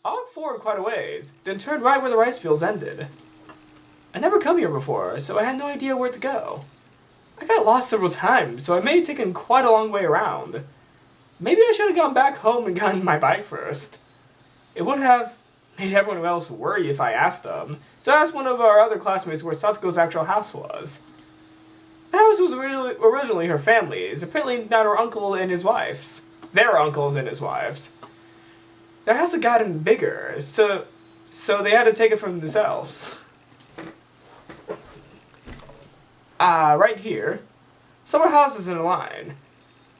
I walked forward quite a ways, then turned right where the rice fields ended. I never come here before, so I had no idea where to go. I got lost several times, so I may have taken quite a long way around. Maybe I should have gone back home and gotten my bike first. It would have made everyone else worry if I asked them, so I asked one of our other classmates where Satoko's actual house was. The house was originally her family's, apparently not her uncle and his wife's. Their uncles and his wives. Their house had gotten bigger, so they had to take it from themselves. Right here. Several houses in a line.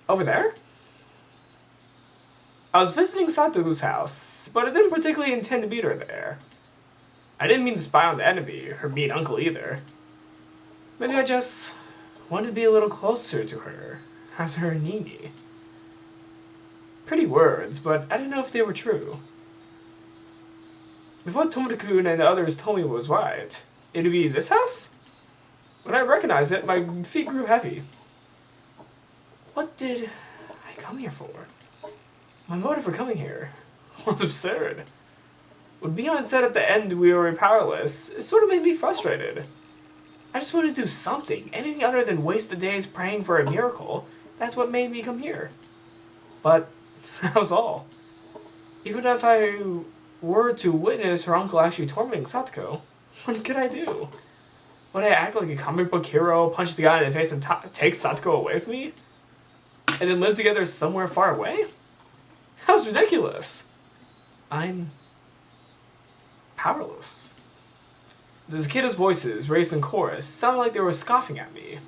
Over there? I was visiting Satoko's house, but I didn't particularly intend to meet her there. I didn't mean to spy on the enemy, her mean uncle either. Maybe I just wanted to be a little closer to her, as her Nini. Pretty words, but I didn't know if they were true. If what Tomoto-kun and the others told me was right, it'd be this house? When I recognized it, my feet grew heavy. What did I come here for? My motive for coming here was absurd. When Beyond said at the end we were powerless, it sort of made me frustrated. I just wanted to do something, anything other than waste the days praying for a miracle. That's what made me come here. But that was all. Even if I were to witness her uncle actually tormenting Satoko, what could I do? Would I act like a comic book hero, punch the guy in the face and take Satoko away with me? And then live together somewhere far away? That was ridiculous. I'm powerless. The cicadas' voices, raised in chorus, sounded like they were scoffing at me.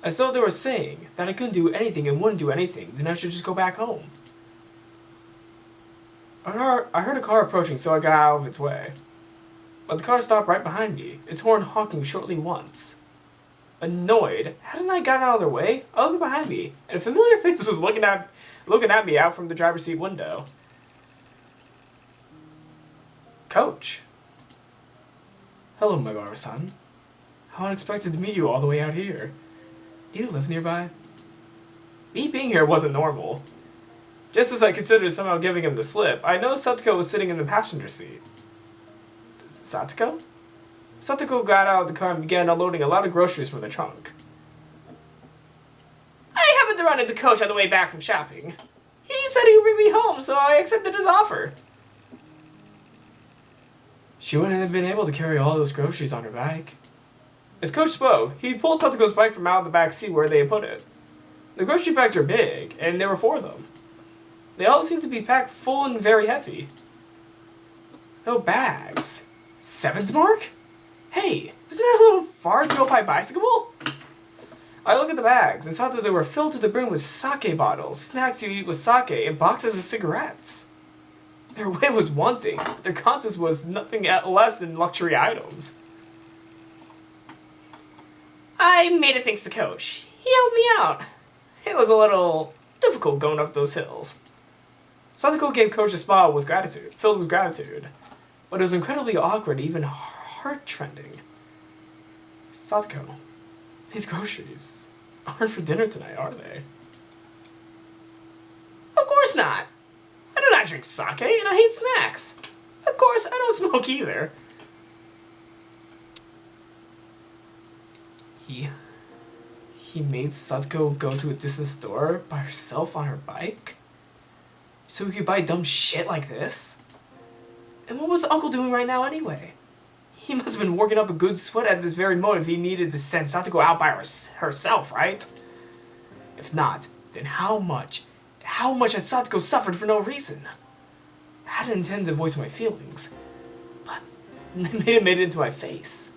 As though they were saying that I couldn't do anything and wouldn't do anything, then I should just go back home. I heard a car approaching, so I got out of its way. But the car stopped right behind me, its horn honking shortly once. Annoyed, hadn't I gotten out of their way? I looked behind me, and a familiar face was looking at me out from the driver's seat window. Coach. Hello, my barber-san. How unexpected to meet you all the way out here. Do you live nearby? Me being here wasn't normal. Just as I considered somehow giving him the slip, I noticed Satoko was sitting in the passenger seat. Satoko? Satoko got out of the car and began unloading a lot of groceries from the trunk. I happened to run into Coach on the way back from shopping. He said he would bring me home, so I accepted his offer. She wouldn't have been able to carry all those groceries on her bike. As Coach spoke, he pulled Satoko's bike from out of the back seat where they had put it. The grocery bags were big, and there were 4 of them. They all seemed to be packed full and very heavy. No bags. 7's mark? Hey, isn't that a little far to go by bicycle? I looked at the bags and saw that they were filled to the brim with sake bottles, snacks you eat with sake, and boxes of cigarettes. Their weight was one thing, but their contents was nothing less than luxury items. I made it thanks to Coach. He helped me out. It was a little difficult going up those hills. Satoko gave Coach a smile filled with gratitude, but it was incredibly awkward, even heart-trending. Satoko, these groceries aren't for dinner tonight, are they? Of course not. I do not drink sake, and I hate snacks. Of course, I don't smoke either. He made Satoko go to a distant store by herself on her bike? So he could buy dumb shit like this? And what was Uncle doing right now anyway? He must have been working up a good sweat at this very moment if he needed to send Satoko out by herself, right? If not, then how much had Satoko suffered for no reason? I hadn't intended to voice my feelings, but it made it into my face.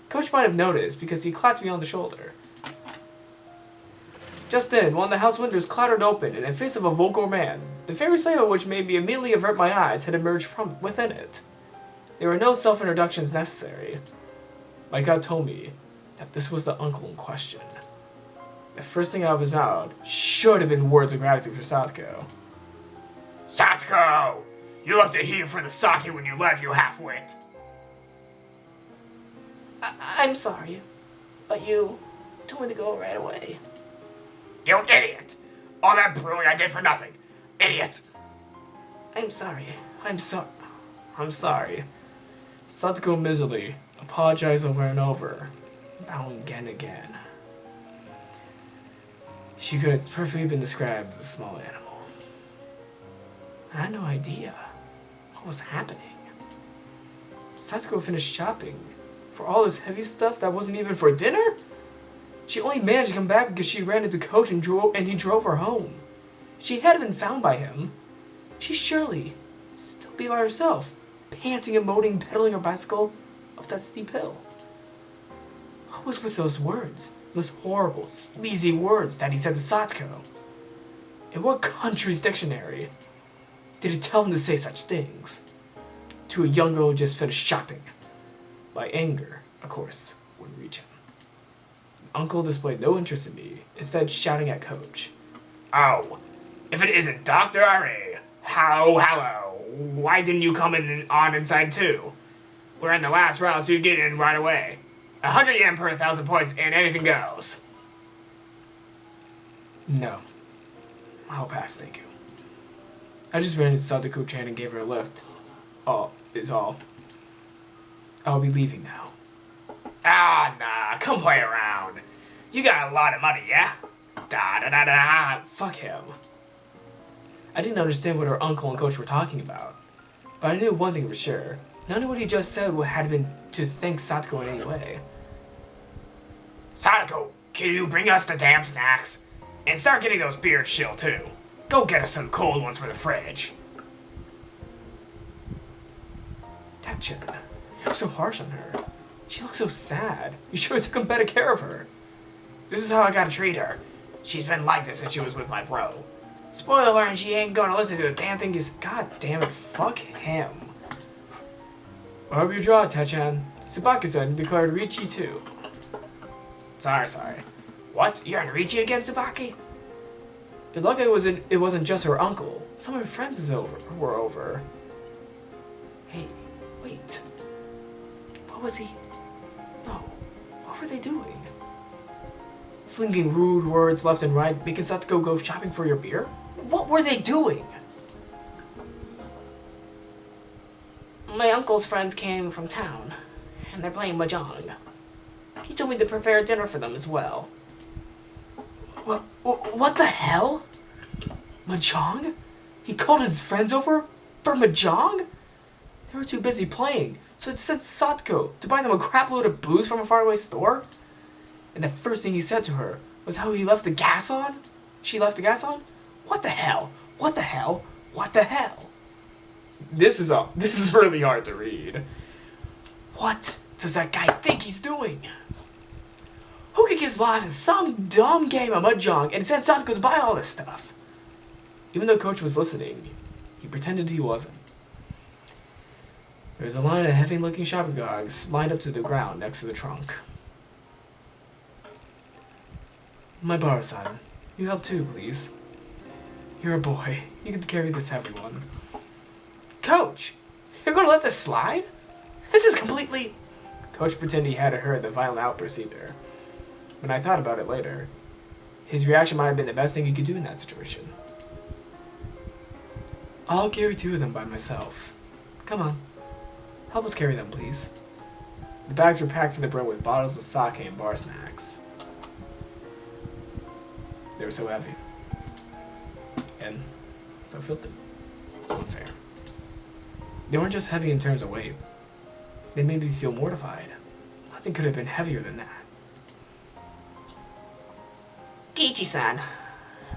Coach might have noticed because he clapped me on the shoulder. Just then, one of the house windows clattered open, and in the face of a vulgar man, the very sight of which made me immediately avert my eyes, had emerged from within it. There were no self-introductions necessary. My gut told me that this was the uncle in question. The first thing out of his mouth should have been words of gratitude for Satoko. Satoko! You left it here for the sake when you left, you half-wit! I'm sorry, but you told me to go right away. You idiot! All that brewing I did for nothing. Idiot! I'm sorry. I'm sorry. Satoko miserably apologized over and over, bowing again and again. She could have perfectly been described as a small animal. I had no idea what was happening. Satoko finished shopping for all this heavy stuff that wasn't even for dinner? She only managed to come back because she ran into Coach and he drove her home. She hadn't been found by him. She'd surely still be by herself, panting and moaning, pedaling her bicycle up that steep hill. What was with those words? Those horrible, sleazy words that he said to Satoko? In what country's dictionary did it tell him to say such things? To a young girl who just finished shopping. My anger, of course, wouldn't reach him. Uncle displayed no interest in me, instead shouting at Coach. Oh, if it isn't Dr. Ari! Hello! Why didn't you come on inside too? We're in the last round, so you get in right away. 100 yen per 1,000 points, and anything goes. No. I'll pass, thank you. I just ran into Satoko-chan and gave her a lift. All is all. I'll be leaving now. Ah, nah, come play around. You got a lot of money, yeah? Da-da-da-da. Fuck him. I didn't understand what her uncle and Coach were talking about. But I knew one thing for sure. None of what he just said had been to thank Satoko in any way. Satoko, can you bring us the damn snacks? And start getting those beers chilled too. Go get us some cold ones for the fridge. That chicken. You're so harsh on her. She looks so sad. You should have taken better care of her. This is how I gotta treat her. She's been like this since she was with my bro. Spoil her and she ain't gonna listen to a damn thing he's... God damn it, fuck him. I hope you draw, Tachan. Tsubaki-san declared Richi too. Sorry. What? You're on Richi again, Tsubaki? It looked like it wasn't just her uncle. Some of her friends were over. Hey, wait. What was he... No. What were they doing? Flinging rude words left and right, making Satoko go shopping for your beer? What were they doing? My uncle's friends came from town, and they're playing mahjong. He told me to prepare dinner for them as well. What the hell? Mahjong? He called his friends over for mahjong? They were too busy playing, so it sent Satoko to buy them a crap load of booze from a faraway store? And the first thing he said to her was how he left the gas on? She left the gas on? What the hell? What the hell? What the hell? This is really hard to read. What does that guy think he's doing? Who could get lost in some dumb game of mahjong and send Satoko to buy all this stuff? Even though Coach was listening, he pretended he wasn't. There was a line of heavy-looking shopping bags lined up to the ground next to the trunk. My bar-san, you help too, please. You're a boy. You can carry this heavy one. Coach! You're gonna let this slide? This is completely... Coach pretended he hadn't heard the violent outburst either. When I thought about it later, his reaction might have been the best thing he could do in that situation. I'll carry 2 of them by myself. Come on. Help us carry them, please. The bags were packed to the brim with bottles of sake and bar snacks. They were so heavy. And so filthy. Unfair. They weren't just heavy in terms of weight. They made me feel mortified. Nothing could have been heavier than that. Kiichi-san,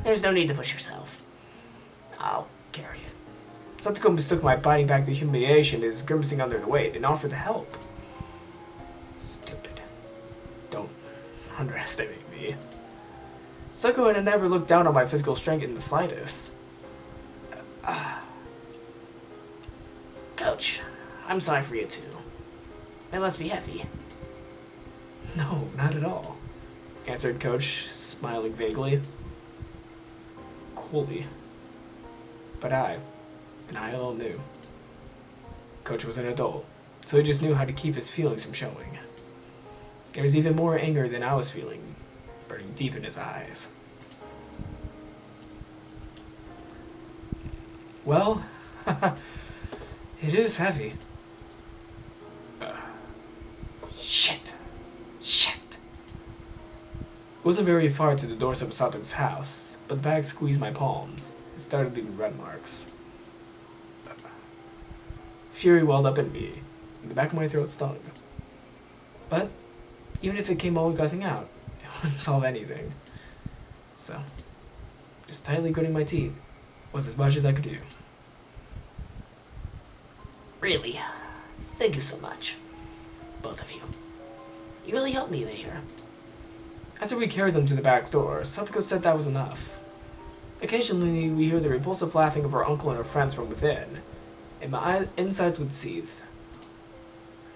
there's no need to push yourself. I'll carry it. Satoko mistook my biting back the humiliation as grimacing under the weight and offered to help. Stupid. Don't underestimate me. Satoko had never looked down on my physical strength in the slightest. Coach, I'm sorry for you too. It must be heavy. No, not at all, answered Coach, smiling vaguely. Coolly. But I alone knew. Coach was an adult, so he just knew how to keep his feelings from showing. There was even more anger than I was feeling, burning deep in his eyes. Well, It is heavy. Shit. Shit. It wasn't very far to the doorstep of Sato's house, but the bag squeezed my palms and started leaving red marks. Fury welled up in me, and the back of my throat stung. But even if it came all gushing out, it wouldn't solve anything. So, just tightly gritting my teeth was as much as I could do. Really, thank you so much. Both of you. You really helped me there. After we carried them to the back door, Satoko said that was enough. Occasionally, we hear the repulsive laughing of her uncle and her friends from within, and my insides would seethe.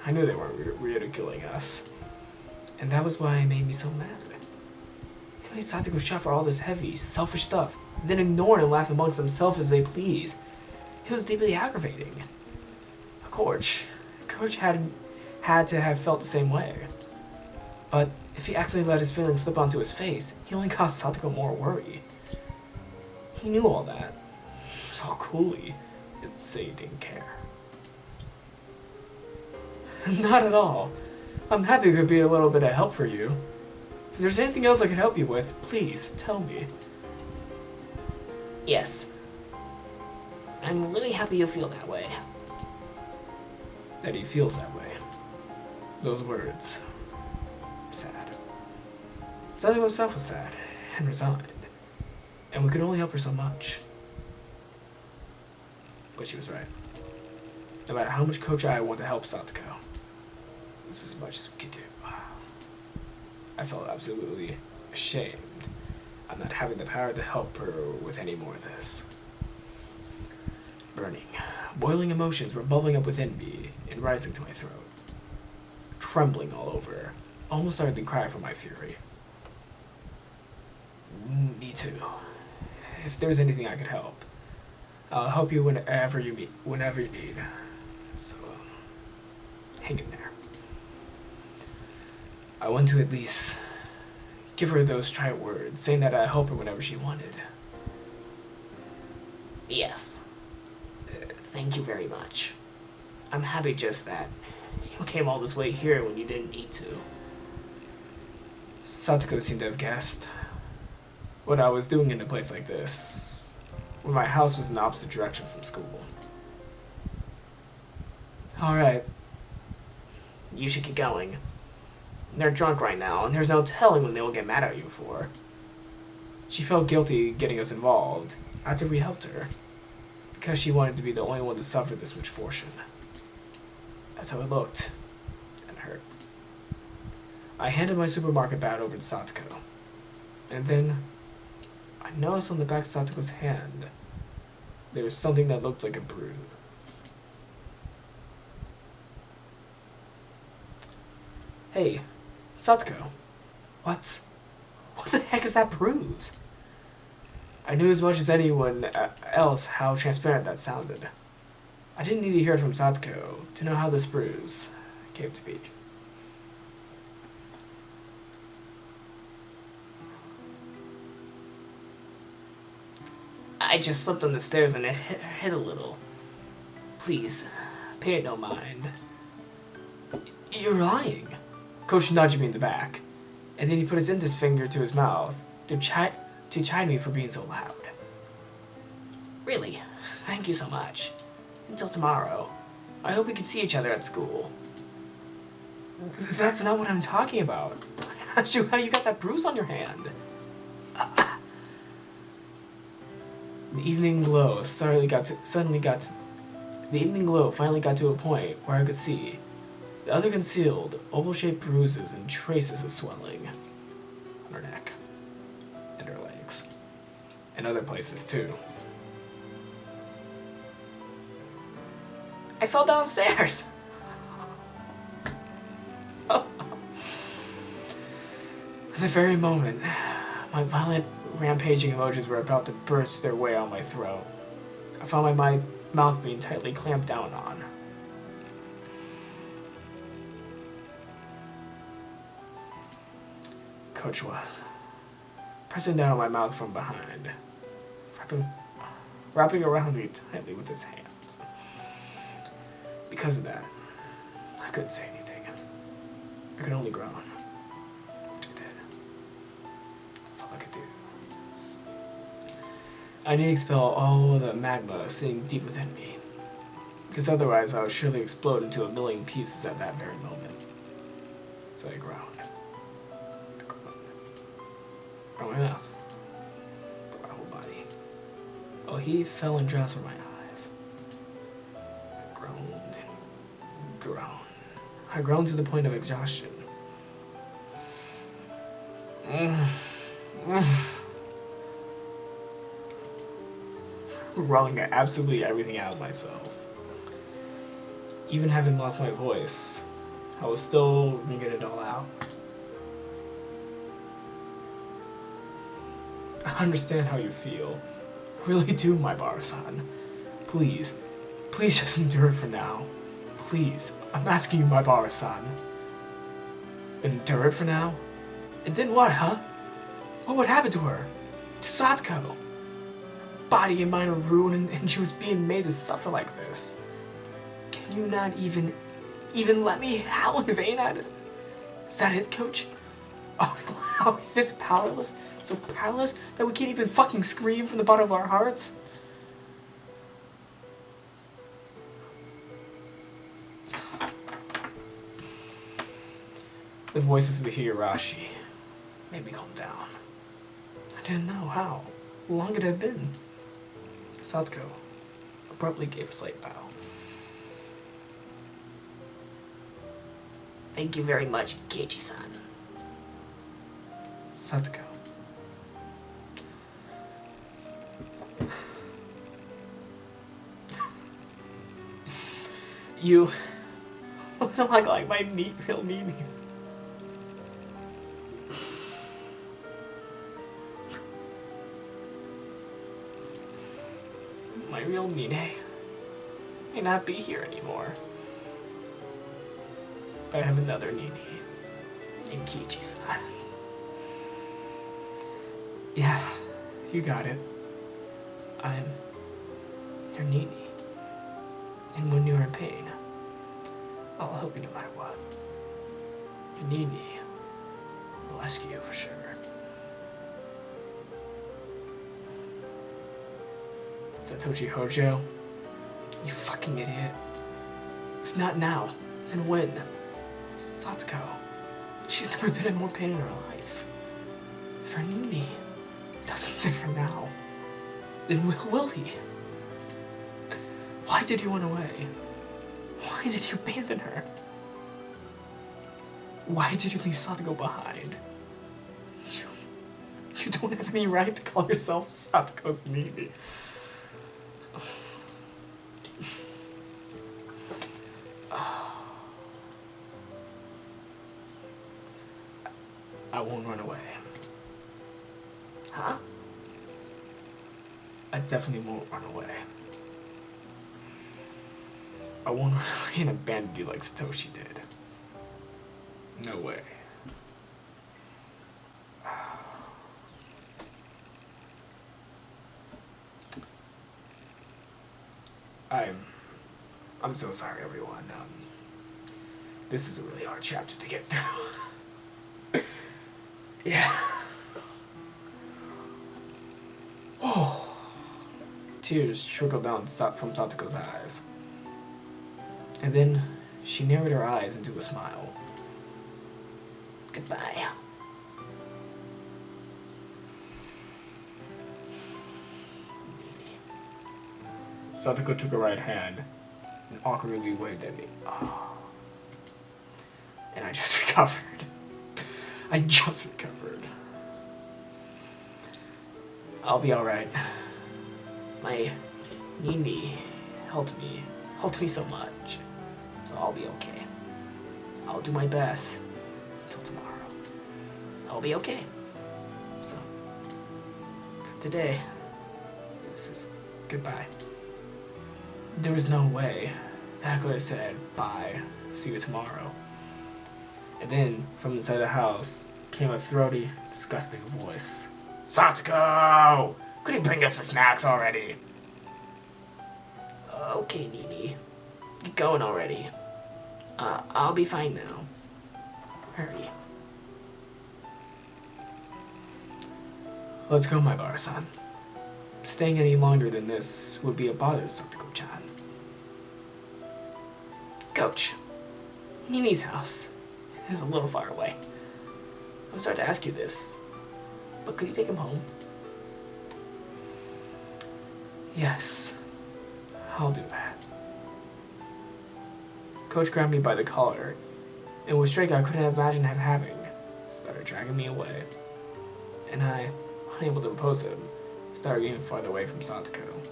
I knew they weren't ridiculing us, and that was why it made me so mad. It made Satoko shop for all this heavy, selfish stuff, then ignore and laugh amongst themselves as they please. It was deeply aggravating. Coach had to have felt the same way. But if he accidentally let his feelings slip onto his face, he only caused Satoko more worry. He knew all that. So coolly, he'd say he didn't care. Not at all. I'm happy it could be a little bit of help for you. If there's anything else I can help you with, please tell me. Yes. I'm really happy you feel that way. That he feels that way. Those words. Sad. Satoko herself was sad and resigned, and we could only help her so much. But she was right. No matter how much Coach I want to help Satoko, this is as much as we could do. I felt absolutely ashamed of not having the power to help her with any more of this. Burning, boiling emotions were bubbling up within me and rising to my throat. Trembling all over, almost started to cry from my fury. Me too. If there's anything I could help, I'll help you whenever you need. So, hang in there. I want to at least give her those trite words, saying that I'd help her whenever she wanted. Yes. Thank you very much. I'm happy just that you came all this way here when you didn't need to. Satoko seemed to have guessed what I was doing in a place like this, when my house was in the opposite direction from school. Alright. You should get going. They're drunk right now, and there's no telling when they will get mad at you for. She felt guilty getting us involved after we helped her, because she wanted to be the only one to suffer this misfortune. That's how it looked, and hurt. I handed my supermarket bag over to Satoko, and then I noticed on the back of Satoko's hand there was something that looked like a bruise. Hey, Satoko, what the heck is that bruise? I knew as much as anyone else how transparent that sounded. I didn't need to hear it from Satoko to know how this bruise came to be. I just slipped on the stairs and it hit a little. Please, pay it no mind. You're lying. Coach nudged me in the back, and then he put his index finger to his mouth to chide me for being so loud. Really, thank you so much. Until tomorrow. I hope we can see each other at school. That's not what I'm talking about. I asked you how you got that bruise on your hand. The evening glow finally got to a point where I could see the other concealed, oval-shaped bruises and traces of swelling on her neck and her legs, and other places too. I fell downstairs. At the very moment my violent, rampaging emotions were about to burst their way out my throat, I found my mouth being tightly clamped down on. Coach was pressing down on my mouth from behind, wrapping around me tightly with his hand. Because of that, I couldn't say anything. I could only groan. Which I did. That's all I could do. I need to expel all the magma sitting deep within me. Because otherwise I would surely explode into a million pieces at that very moment. So I groaned. From my mouth. From my whole body. Oh, he fell and drowned from my eyes. I groaned. Groaned. I groaned to the point of exhaustion. Growling absolutely everything out of myself. Even having lost my voice, I was still gonna get it all out. I understand how you feel. I really do, my bar-san. Please, please just endure it for now. Please, I'm asking you, my bar-san. Endure it for now? And then what, huh? What would happen to her? To Satoko? Body and mind are ruined and she was being made to suffer like this. Can you not even let me howl in vain at it? Is that it, coach? Are we this powerless? So powerless that we can't even fucking scream from the bottom of our hearts? The voices of the Higurashi made me calm down. I didn't know how long it had been. Satoko abruptly gave a slight bow. Thank you very much, Keiji-san. Satoko. You look like my real Nini. My real Nine may not be here anymore. But I have another Nini named Kichi-san. Yeah, you got it. I'm your Nini. And when you're in pain, I'll help you no matter what. Your Nini will rescue you for sure. Satoshi Hōjō, you fucking idiot. If not now, then when? Satoko, she's never been in more pain in her life. If her Nini doesn't say for now, then will he? Why did he run away? Why did you abandon her? Why did you leave Satoko behind? You don't have any right to call yourself Satoko's Nini. I won't run away. Huh? I definitely won't run away. I won't run away and abandon you like Satoshi did. No way. I'm so sorry, everyone. This is a really hard chapter to get through. Yeah. Oh. Tears trickled down from Satoko's eyes. And then she narrowed her eyes into a smile. Goodbye. Satoko took her right hand and awkwardly waved at me. Oh. And I just recovered. I just recovered. I'll be alright. My Nini helped me so much. So I'll be okay. I'll do my best until tomorrow. I'll be okay. So, for today, this is goodbye. There was no way that I could have said bye, see you tomorrow. And then, from inside the house, came a throaty, disgusting voice. Satoko! Could you bring us the snacks already? Okay, Nini. Get going already. I'll be fine now. Hurry. Let's go, my Bar-san. Staying any longer than this would be a bother to Satoko-chan. Coach, Nini's house is a little far away. I'm sorry to ask you this, but could you take him home? Yes, I'll do that. Coach grabbed me by the collar, and with strength I couldn't imagine him having, started dragging me away. And I, unable to oppose him, started getting farther away from Satoko.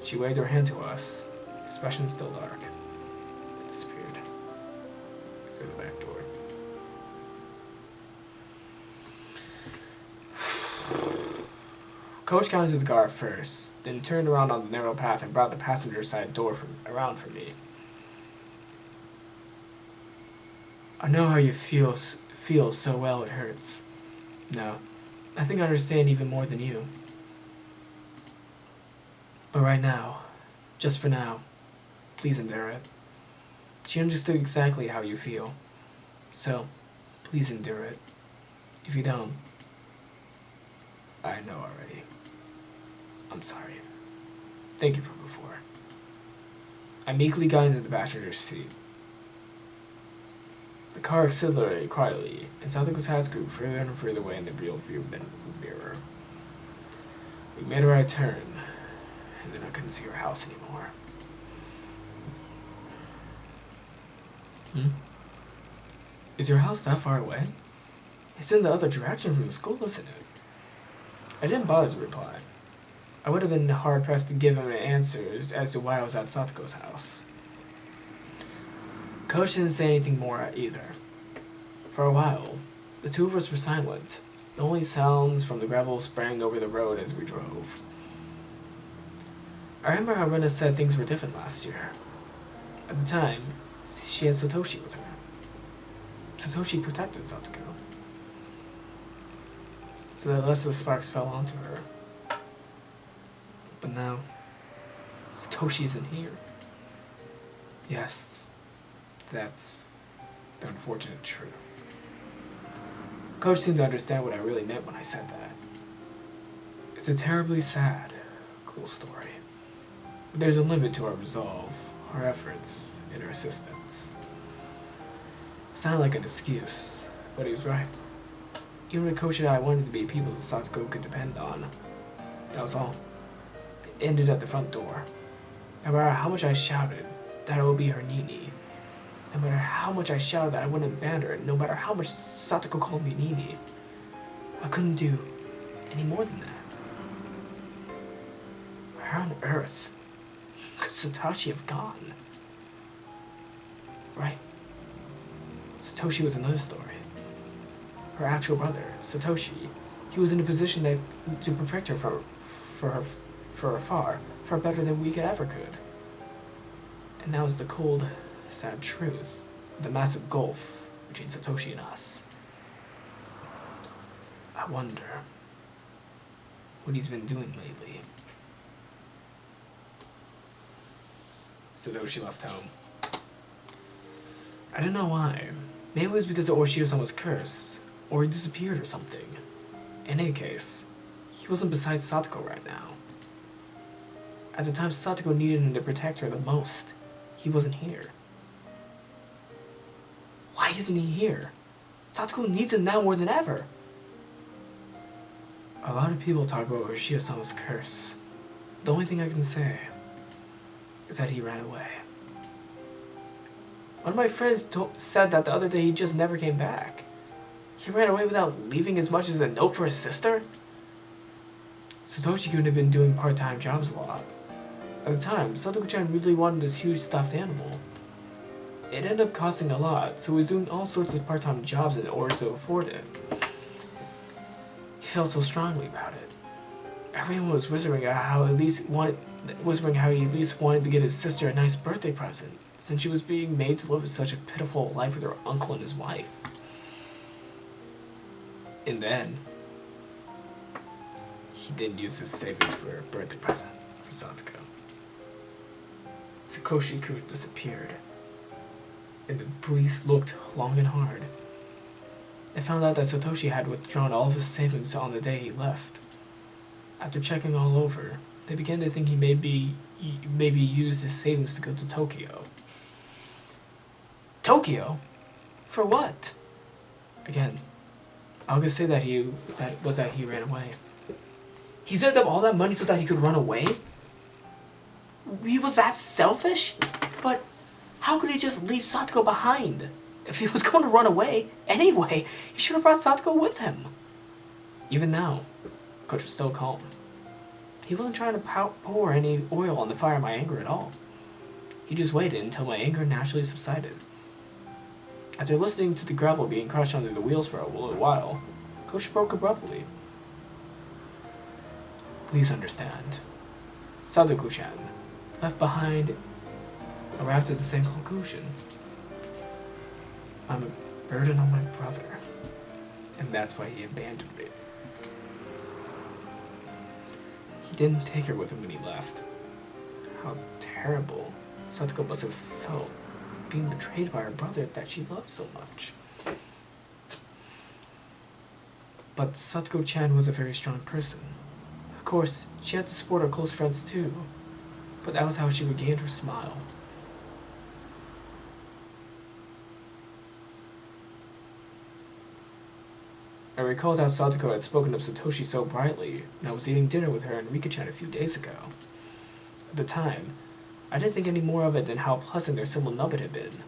She waved her hand to us, expression still dark, and disappeared through the back door. Coach got into the car first, then turned around on the narrow path and brought the passenger side door around for me. I know how you feel so well it hurts. No, I think I understand even more than you. But right now, just for now, please endure it. She understood exactly how you feel. So, please endure it. If you don't, I know already. I'm sorry. Thank you for before. I meekly got into the passenger's seat. The car accelerated quietly, and Satoko's house grew further and further away in the rear view mirror. We made a right turn, and then I couldn't see her house anymore. Is your house that far away? It's in the other direction from the school, isn't it? I didn't bother to reply. I would have been hard-pressed to give him an answer as to why I was at Satoko's house. Coach didn't say anything more either. For a while, the two of us were silent. The only sounds from the gravel sprang over the road as we drove. I remember how Rena said things were different last year. At the time, she had Satoshi with her. Satoshi protected Satoko, so that less of the sparks fell onto her. But now, Satoshi isn't here. Yes, that's the unfortunate truth. Coach seemed to understand what I really meant when I said that. It's a terribly sad, cool story. But there's a limit to our resolve, our efforts, and our assistance. It sounded like an excuse, but he was right. Even the coach and I wanted to be people that Satoko could depend on. That was all. It ended at the front door. No matter how much I shouted that I would be her Nini, no matter how much I shouted that I wouldn't abandon her, no matter how much Satoko called me Nini, I couldn't do any more than that. Where on earth could Satoshi have gone? Right. Satoshi was another story. Her actual brother, Satoshi, he was in a position to protect her for far better than we ever could. And that was the cold, sad truth, the massive gulf between Satoshi and us. I wonder what he's been doing lately. Satoshi left home. I don't know why. Maybe it was because the Oshio-san was cursed, or he disappeared or something. In any case, he wasn't beside Satoko right now. At the time Satoko needed him to protect her the most, he wasn't here. Why isn't he here? Satoko needs him now more than ever. A lot of people talk about Oshio-san's curse. The only thing I can say is that he ran away. One of my friends said that the other day he just never came back. He ran away without leaving as much as a note for his sister? Satoshi couldn't have been doing part-time jobs a lot. At the time, Satoko-chan really wanted this huge stuffed animal. It ended up costing a lot, so he was doing all sorts of part-time jobs in order to afford it. He felt so strongly about it. Everyone was whispering how he at least wanted to get his sister a nice birthday present, since she was being made to live such a pitiful life with her uncle and his wife. And then, he didn't use his savings for a birthday present for Satoko. Sakoshi-kun disappeared, and the police looked long and hard. They found out that Satoshi had withdrawn all of his savings on the day he left. After checking all over, they began to think he maybe used his savings to go to Tokyo. Tokyo? For what? Again, I'll just say that he ran away. He saved up all that money so that he could run away? He was that selfish? But how could he just leave Satoko behind? If he was going to run away, anyway, he should have brought Satoko with him. Even now, Coach was still calm. He wasn't trying to pour any oil on the fire of my anger at all. He just waited until my anger naturally subsided. After listening to the gravel being crushed under the wheels for a little while, Coach spoke abruptly. Please understand. Satoko-chan, left behind, arrived at the same conclusion. I'm a burden on my brother, and that's why he abandoned me. He didn't take her with him when he left. How terrible Satoko must have felt being betrayed by her brother that she loved so much. But Satoko-chan was a very strong person. Of course, she had to support her close friends too, but that was how she regained her smile. I recalled how Satoko had spoken of Satoshi so brightly when I was eating dinner with her and Rika-chan a few days ago. At the time, I didn't think any more of it than how pleasant their simple nubbin had been.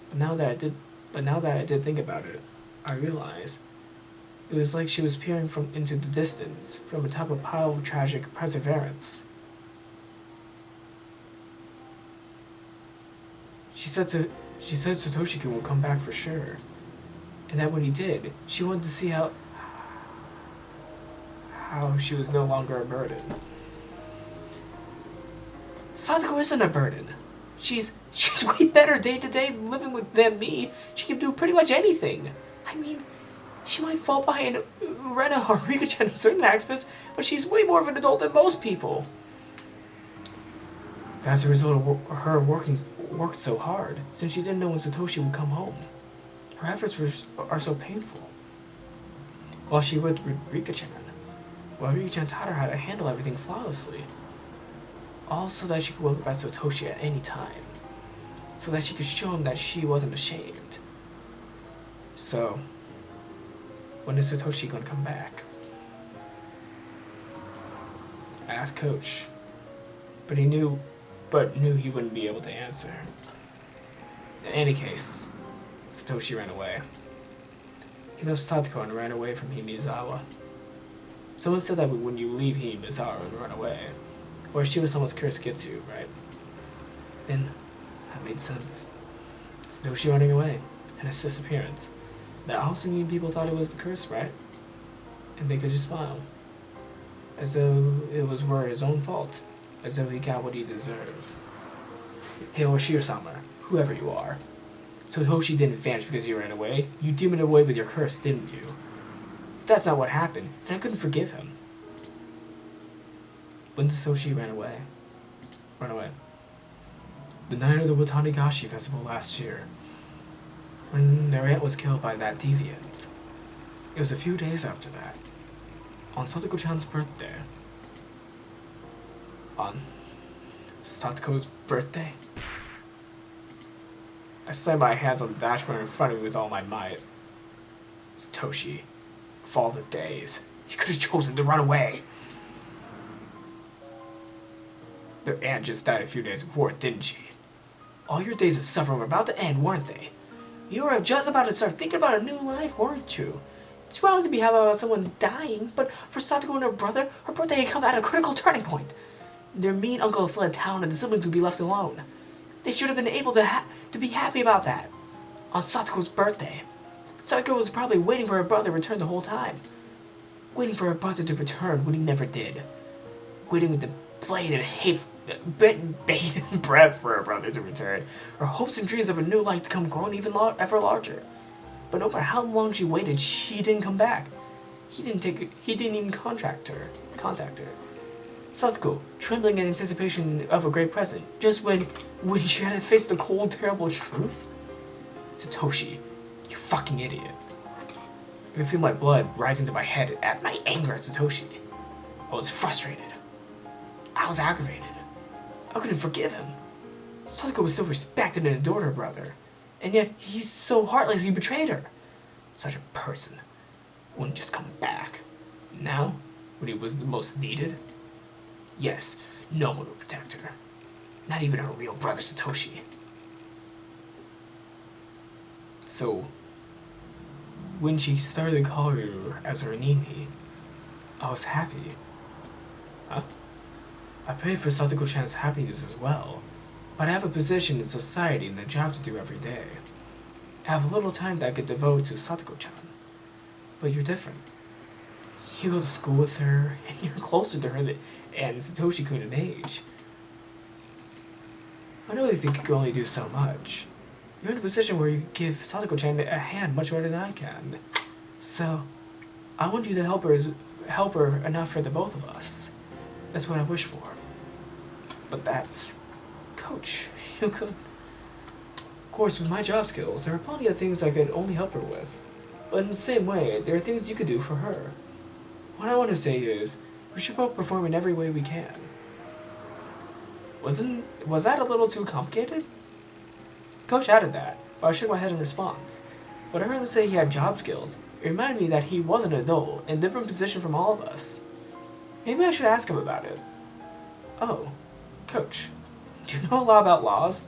But now that I did think about it, I realized it was like she was peering into the distance from atop a pile of tragic perseverance. She said Satoshi-kun will come back for sure. And that when he did, she wanted to see how she was no longer a burden. Satoko isn't a burden. She's way better day to day living than me. She can do pretty much anything. I mean, she might fall behind Rena or Rika-chan in certain aspects, but she's way more of an adult than most people. That's a result of her worked so hard, since she didn't know when Satoshi would come home. Her efforts are so painful. While she was with Rika-chan, Rika-chan taught her how to handle everything flawlessly. All so that she could welcome back Satoshi at any time. So that she could show him that she wasn't ashamed. So, when is Satoshi gonna come back? I asked Coach, but knew he wouldn't be able to answer. In any case, Satoshi ran away. He left Satoko and ran away from Himizawa. Someone said that when you leave Himizawa and run away, or she was someone's curse gets you, right? Then, that made sense. Satoshi running away, and his disappearance. That also mean people thought it was the curse, right? And they could just smile. As though it were his own fault. As though he got what he deserved. Hey, Oshiro-sama, whoever you are. Satoshi didn't vanish because you ran away. You demoned away with your curse, didn't you? If that's not what happened, then I couldn't forgive him. When did Satoshi run away? The night of the Tatarigoroshi festival last year. When their aunt was killed by that deviant. It was a few days after that. On Satoko-chan's birthday. On Satoko's birthday? I slammed my hands on the dashboard in front of me with all my might. Satoshi, of all the days, you could have chosen to run away. Their aunt just died a few days before, didn't she? All your days of suffering were about to end, weren't they? You were just about to start thinking about a new life, weren't you? It's wrong to be happy about someone dying, but for Satoko and her brother, her birthday had come at a critical turning point. Their mean uncle had fled town and the siblings would be left alone. They should have been able to be happy about that. On Satoko's birthday. Satoko was probably waiting for her brother to return the whole time. Waiting for her brother to return when he never did. Waiting with the blade and bated breath for her brother to return. Her hopes and dreams of a new life to come growing even ever larger. But no matter how long she waited, she didn't come back. He didn't even contact her. Satoko, trembling in anticipation of a great present, just when she had to face the cold, terrible truth? Satoshi, you fucking idiot. I could feel my blood rising to my head at my anger at Satoshi. I was frustrated. I was aggravated. I couldn't forgive him. Satoko was still respected and adored her brother, and yet he's so heartless he betrayed her. Such a person wouldn't just come back. Now, when he was the most needed? Yes, no one would protect her. Not even her real brother Satoshi. So, when she started to call you as her Nini, I was happy. Huh? I prayed for Satoko-chan's happiness as well, but I have a position in society and a job to do every day. I have a little time that I could devote to Satoko-chan. But you're different. You go to school with her, and you're closer to her and Satoshi-kun in age. I know you think you can only do so much. You're in a position where you can give Satoko-chan a hand much better than I can. So, I want you to help her enough for the both of us. That's what I wish for. But that's... Coach, you could... Of course, with my job skills, there are plenty of things I could only help her with. But in the same way, there are things you could do for her. What I want to say is, we should both perform in every way we can. Was that a little too complicated? Coach added that, but I shook my head in response. When I heard him say he had job skills, it reminded me that he was an adult, in a different position from all of us. Maybe I should ask him about it. Oh, Coach, do you know a lot about laws?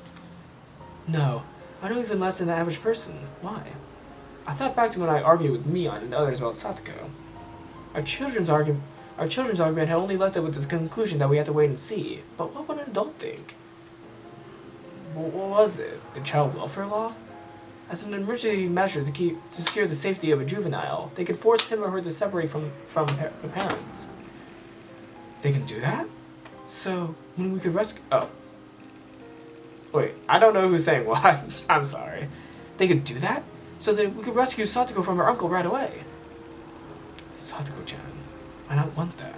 No, I know even less than the average person. Why? I thought back to when I argued with Mion and others about Satoko. Our children's argument had only left it with this conclusion that we had to wait and see. But what would an adult think? What was it? The child welfare law? As an emergency measure to secure the safety of a juvenile, they could force him or her to separate from the parents. They can do that? So, when we could rescue... Oh. Wait, I don't know who's saying what. I'm sorry. They could do that? So that we could rescue Satoko from her uncle right away. Satoko-chan, I don't want that.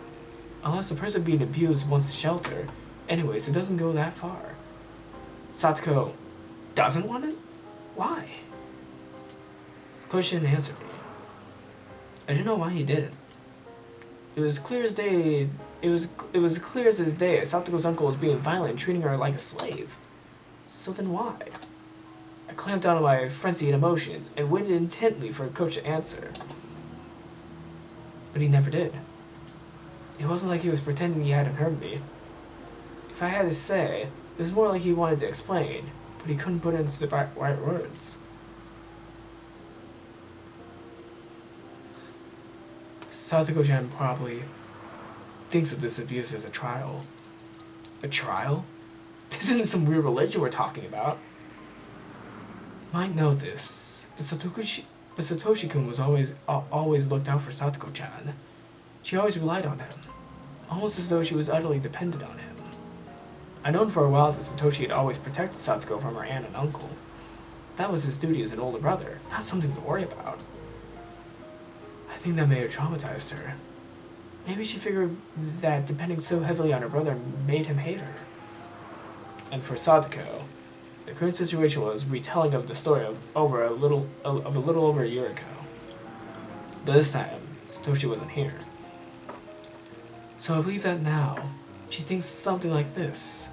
Unless the person being abused wants shelter. Anyways, it doesn't go that far. Satoko doesn't want it? Why? Coach didn't answer me. I didn't know why he didn't. It was clear as day. It was clear as his day. Satoko's uncle was being violent and treating her like a slave. So then why? I clamped down on my frenzied emotions and waited intently for Coach to answer. But he never did. It wasn't like he was pretending he hadn't heard me. If I had to say, it was more like he wanted to explain, but he couldn't put it into the right words. Satoko-chan probably thinks of this abuse as a trial. A trial? This isn't some weird religion we're talking about. Might know this, but Satoshi-kun was always looked out for Satoko-chan. She always relied on him, almost as though she was utterly dependent on him. I'd known for a while that Satoshi had always protected Satoko from her aunt and uncle. That was his duty as an older brother, not something to worry about. I think that may have traumatized her. Maybe she figured that depending so heavily on her brother made him hate her. And for Satoko, the current situation was a retelling of the story of a little over a year ago. But this time, Satoshi wasn't here. So I believe that now, she thinks something like this.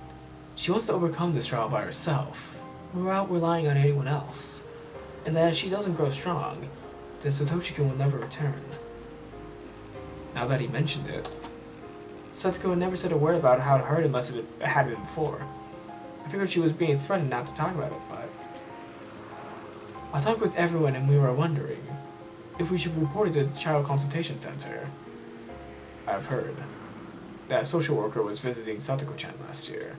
She wants to overcome this trial by herself, without relying on anyone else. And that if she doesn't grow strong, then Satoshi-kun will never return. Now that he mentioned it, Satoko had never said a word about how hurt it must have had been before. I figured she was being threatened not to talk about it, but... I talked with everyone and we were wondering if we should report it to the Child Consultation Center. I've heard that a social worker was visiting Satoko-chan last year.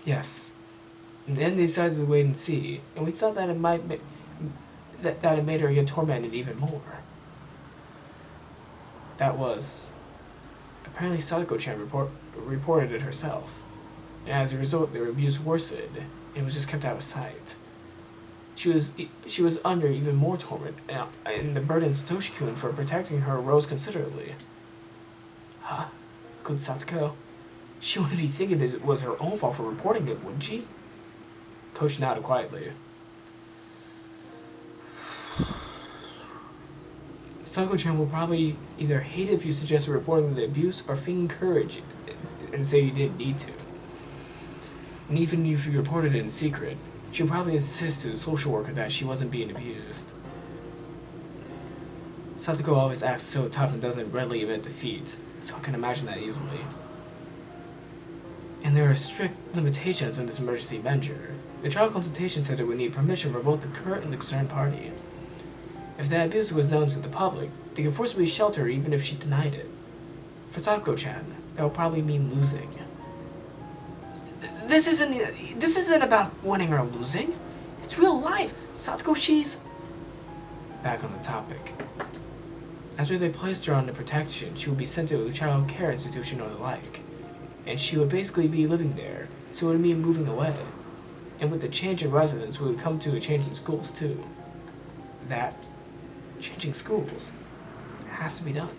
Yes. And then they decided to wait and see, and we thought that it might that it made her get tormented even more. That was... Apparently Satoko-chan reported it herself. And as a result, their abuse worsened, and was just kept out of sight. She was under even more torment, and the burden Satoshi-kun for protecting her rose considerably. Huh? Good Satoko. She wouldn't be thinking it was her own fault for reporting it, would she? Coach nodded quietly. Satoko-chan will probably either hate it if you suggested reporting the abuse or feign courage and say you didn't need to. And even if you reported it in secret, she'll probably insist to the social worker that she wasn't being abused. Satoko always acts so tough and doesn't readily admit defeat, so I can imagine that easily. And there are strict limitations in this emergency measure. The trial consultation said it would need permission for both the current and the concerned party. If the abuse was known to the public, they could forcibly shelter her even if she denied it. For Satoko-chan, that would probably mean losing. This isn't about winning or losing. It's real life. Satoko, she's... Back on the topic. After they placed her under protection, she would be sent to a child care institution or the like. And she would basically be living there, so it would mean moving away. And with the change in residence, we would come to a change in schools too. That, changing schools, has to be done.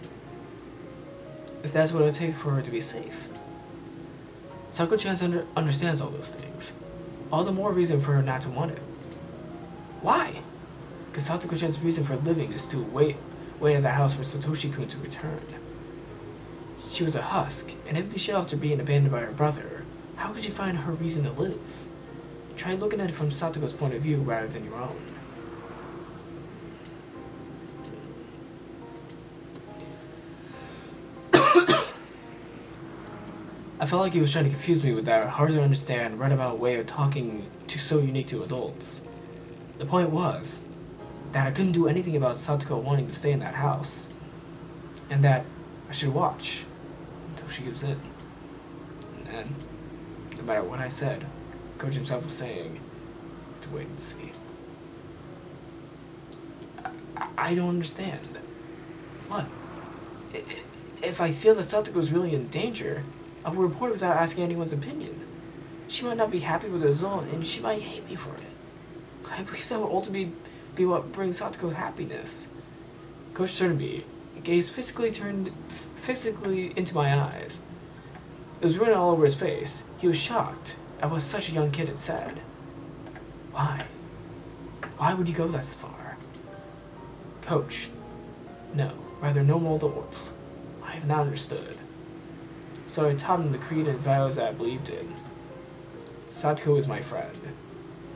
If that's what it would take for her to be safe. Satoko-chan understands all those things. All the more reason for her not to want it. Why? Because Satoko-chan's reason for living is to wait at the house for Satoshi-kun to return. She was a husk, an empty shell after being abandoned by her brother. How could you find her reason to live? Try looking at it from Satoko's point of view rather than your own. I felt like he was trying to confuse me with that hard to understand, runabout way of talking so unique to adults. The point was that I couldn't do anything about Satoko wanting to stay in that house, and that I should watch until she gives in. And then, no matter what I said, Coach himself was saying to wait and see. I don't understand. What? If I feel that Satoko's really in danger, I will report it without asking anyone's opinion. She might not be happy with the result, and she might hate me for it. I believe that will ultimately be what brings Satoko happiness. Coach turned to me, gaze physically into my eyes. It was written all over his face. He was shocked at what such a young kid had said. Why? Why would you go this far? Coach. No, rather normal adults. I have not understood. So I taught him the creed and vows that I believed in. Satoko is my friend,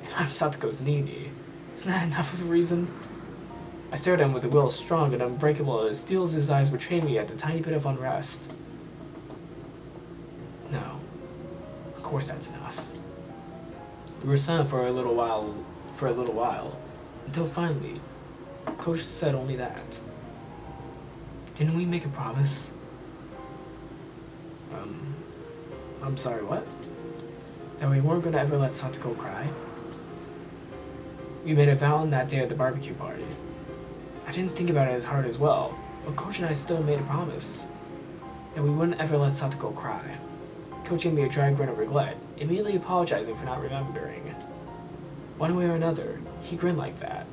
and I'm Satoko's nini. Isn't that enough of a reason? I stared at him with a will strong and unbreakable as steel as his eyes betrayed me at the tiny bit of unrest. No. Of course that's enough. We were silent for a little while, until finally, Coach said only that. Didn't we make a promise? I'm sorry, what? That we weren't gonna ever let Satoko cry? We made a vow on that day at the barbecue party. I didn't think about it as hard as well, but Coach and I still made a promise. That we wouldn't ever let Satoko cry. Coach gave me a dry grin of regret, immediately apologizing for not remembering. One way or another, he grinned like that.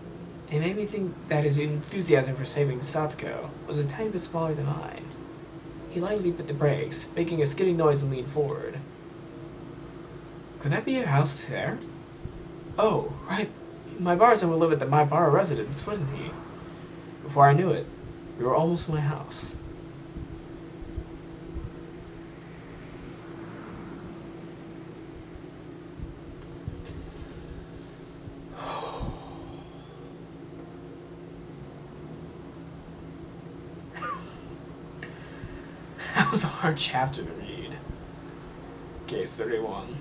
It made me think that his enthusiasm for saving Satoko was a tiny bit smaller than mine. He lightly bit the brakes, making a skidding noise and leaned forward. Could that be your house there? Oh, right. My bar son would live at the My Bar residence, wasn't he? Before I knew it, we were almost in my house. That was a hard chapter to read. Case 31.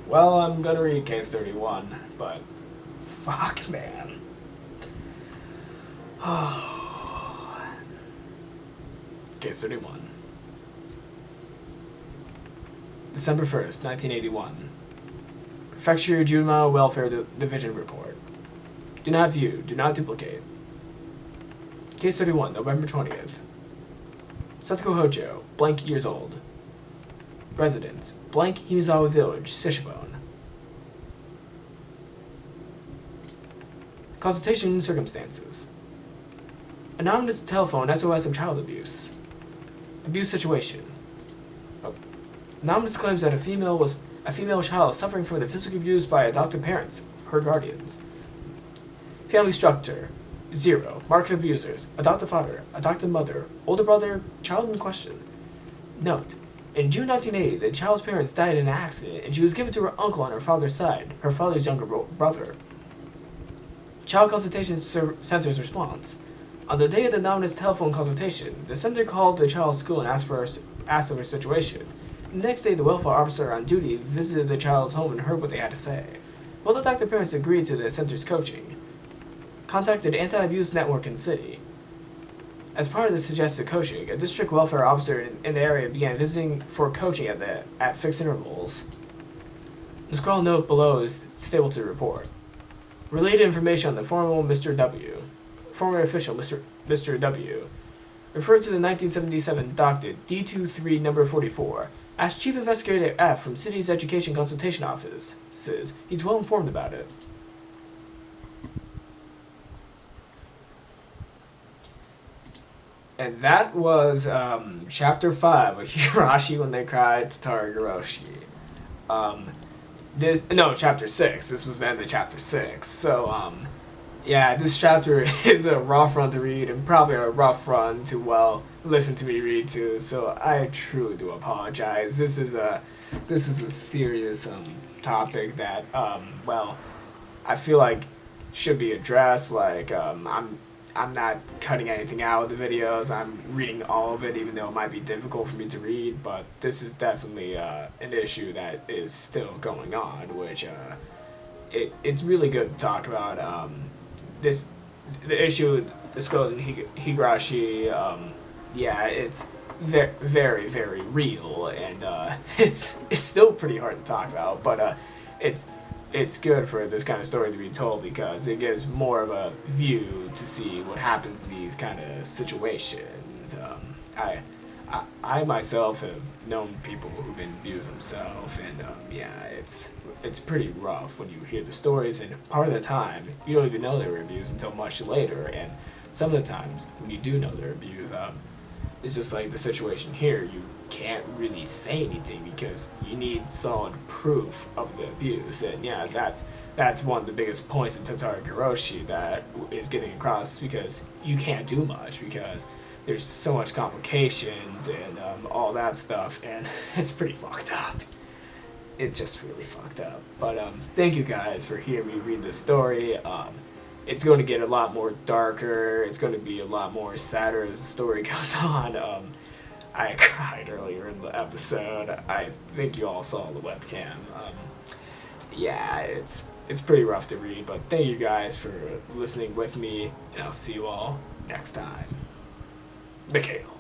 Well, I'm gonna read case 31, but fuck, man. Oh. Case 31. December 1st, 1981. Prefecture Juvenile Welfare Division Report. Do not view, do not duplicate. Case 31, November 20th. Satoko Hōjō, blank years old. Residence, blank Himizawa Village, Sishibone. Consultation and circumstances. Anonymous telephone SOS of child abuse. Abuse situation. Anonymous claims that a female child suffering from the physical abuse by adoptive parents, her guardians. Family structure: 0. Marked abusers: adoptive father, adoptive mother, older brother, child in question. Note: in June 1980, the child's parents died in an accident, and she was given to her uncle on her father's side, her father's younger brother. Child Consultation Center's response: on the day of the anonymous telephone consultation, the center called the child's school and asked of her situation. The next day, the welfare officer on duty visited the child's home and heard what they had to say. Both adoptive parents agreed to the center's coaching. Contacted Anti-Abuse Network in the city. As part of the suggested coaching, a district welfare officer in the area began visiting for coaching at fixed intervals. The scroll note below is stable to report. Related information on the former official Mr. W. Referred to the 1977 docket D23 number 44. Asked Chief Investigator F from City's Education Consultation Office. He's well informed about it. And that was Chapter 5 of Higurashi When They Cried Tatarigoroshi. Chapter 6. This was the end of Chapter 6. So, yeah, this chapter is a rough run to read and probably a rough run to, listen to me read too. So I truly do apologize. This is a serious topic that, I feel like should be addressed. Like, I'm not cutting anything out of the videos. I'm reading all of it, even though it might be difficult for me to read. But this is definitely an issue that is still going on, which it's really good to talk about. The issue disclosed in Higurashi, it's very, very real, and it's still pretty hard to talk about. But it's good for this kind of story to be told because it gives more of a view to see what happens in these kind of situations. I myself have known people who've been abused themselves, and it's pretty rough when you hear the stories, and part of the time you don't even know they were abused until much later, and some of the times when you do know they're abused, it's just like the situation here. You can't really say anything because you need solid proof of the abuse, and that's one of the biggest points in Tatarigoroshi that is getting across, because you can't do much because there's so much complications and all that stuff, and it's pretty fucked up. It's just really fucked up. But thank you guys for hearing me read this story. It's going to get a lot more darker. It's going to be a lot more sadder as the story goes on. I cried earlier in the episode. I think you all saw the webcam. It's pretty rough to read, but thank you guys for listening with me, and I'll see you all next time. Mikhail.